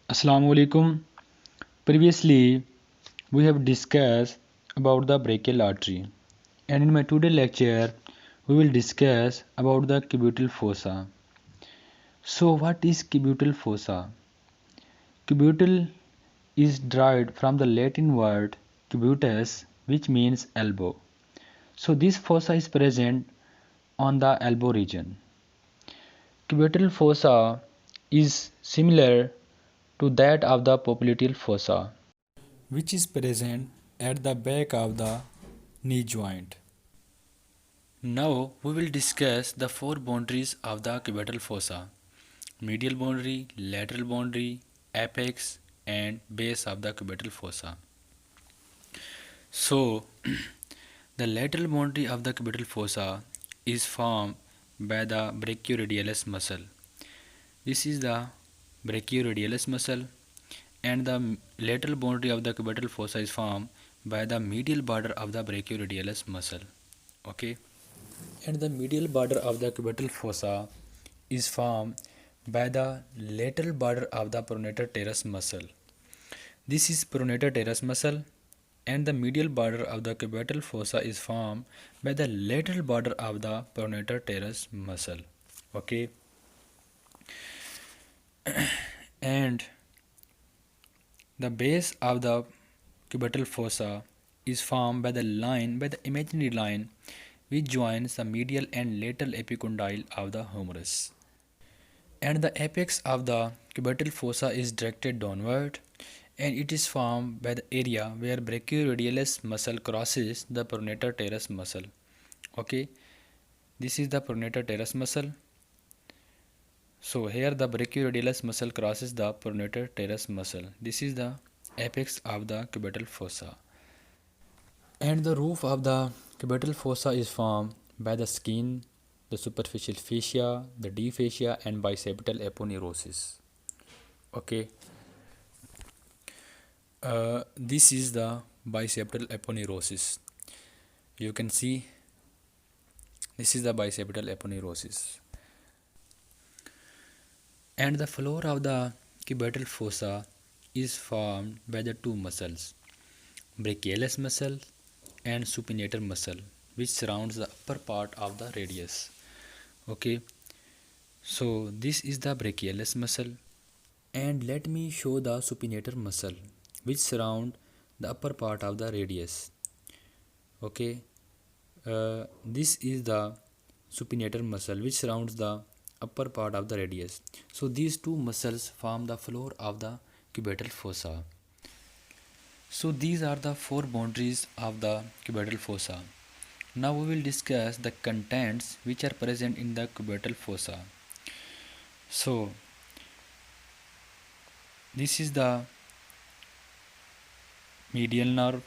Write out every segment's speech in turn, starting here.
Assalamu alaikum. Previously, we have discussed about the brachial artery, and in my today lecture, we will discuss about the cubital fossa. So, what is cubital fossa? Cubital is derived from the Latin word cubitus, which means elbow. So, this fossa is present on the elbow region. Cubital fossa is similar to that of the popliteal fossa, which is present at the back of the knee joint. Now we will discuss the four boundaries of the cubital fossa: medial boundary, lateral boundary, apex, and base of the cubital fossa. So, the lateral boundary of the cubital fossa is formed by the brachioradialis muscle. This is the brachioradialis muscle, and the lateral boundary of the cubital fossa is formed by the medial border of the brachioradialis muscle. Okay, and the medial border of the cubital fossa is formed by the lateral border of the pronator teres muscle. This is pronator teres muscle, and the medial border of the cubital fossa is formed by the lateral border of the pronator teres muscle. Okay, and the base of the cubital fossa is formed by the imaginary line which joins the medial and lateral epicondyle of the humerus. And the apex of the cubital fossa is directed downward, and it is formed by the area where brachioradialis muscle crosses the pronator teres muscle. Okay, this is the pronator teres muscle. So here the brachioradialis muscle crosses the pronator teres muscle. This is the apex of the cubital fossa. And the roof of the cubital fossa is formed by the skin, the superficial fascia, the deep fascia, and bicipital aponeurosis. Okay, this is the bicipital aponeurosis. You can see this is the bicipital aponeurosis. And the floor of the cubital fossa is formed by the two muscles, brachialis muscle and supinator muscle, which surrounds the upper part of the radius. Okay, so this is the brachialis muscle, and let me show the supinator muscle which surround the upper part of the radius. Okay, this is the supinator muscle which surrounds the upper part of the radius. So these two muscles form the floor of the cubital fossa. So these are the four boundaries of the cubital fossa. Now we will discuss the contents which are present in the cubital fossa. So this is the medial nerve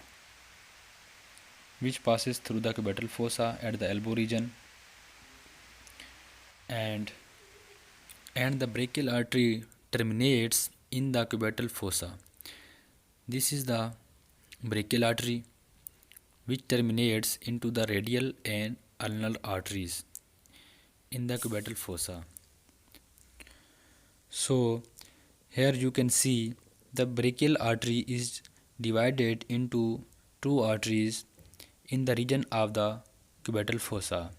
which passes through the cubital fossa at the elbow region, and the brachial artery terminates in the cubital fossa. This is the brachial artery which terminates into the radial and ulnar arteries in the cubital fossa. So here you can see the brachial artery is divided into two arteries in the region of the cubital fossa,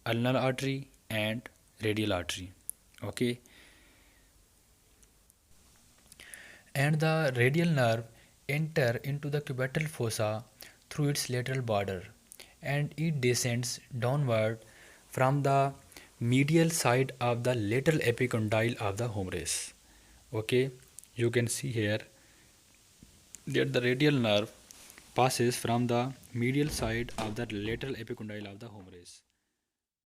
ulnar artery and radial artery. Okay, and the radial nerve enter into the cubital fossa through its lateral border, and it descends downward from the medial side of the lateral epicondyle of the humerus. Okay, you can see here that the radial nerve passes from the medial side of the lateral epicondyle of the humerus.